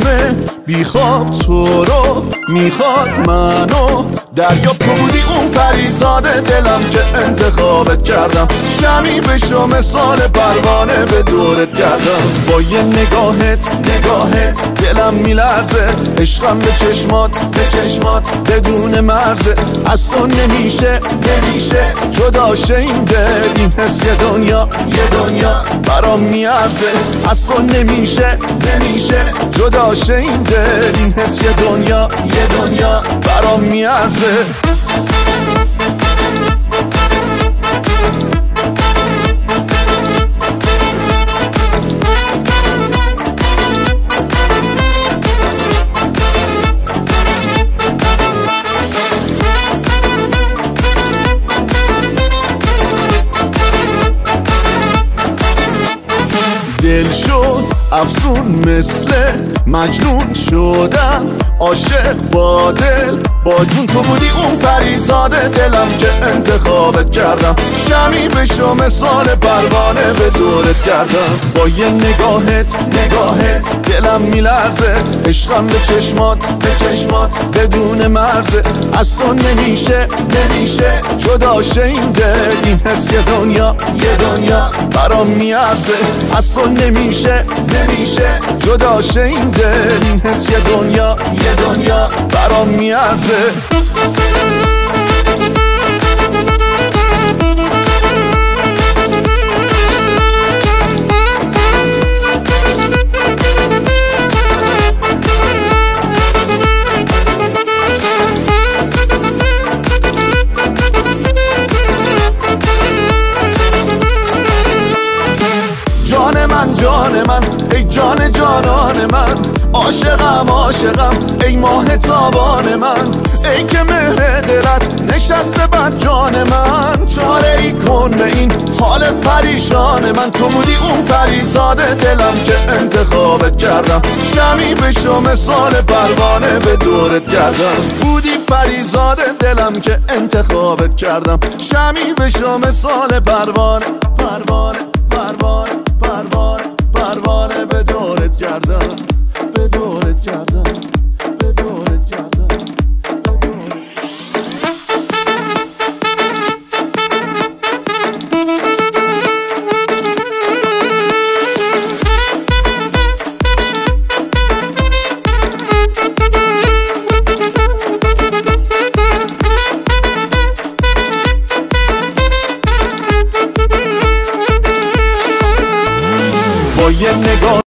شبه بیخواب تو رو میخواد منو دریا تو بودی اون پریزاد دلم که انتخابت کردم شمی بشو مثال پروانه به دورت کردم با یه نگاهت دلم میلرزه عشقم به چشمات بدون مرزه از تو نمیشه جدا شه این دل این حس یه دنیا برام میارزه از تو نمیشه جدا شه این دل این حس یه دنیا برام میارزه دل شد افسون مثل مجنون شدم عاشق با دل با جون تو بودی اون پریزاد دلم که انتخابت کردم شمی بشو مثال پروانه به دورت کردم با یه نگاهت دلم میلرزه عشقم به چشمات بدون مرزه از تو نمیشه جدا شه این دل این حس یه دنیا برام میارزه از تو نمیشه جدا شه این دل این حس یه دنیا برام میارزه جان من ای جان جانان من عاشقم ای ماه تابان من ای که مهر دلت نشسته بر جان من چاره ای کن به این حال پریشان من تو بودی اون پریزاد دلم که انتخابت کردم شمی بشو مثال پروانه به دورت کردم بودی پریزاد دلم که انتخابت کردم شمی بشو مثال پروانه به دورت کردم با یه نگاه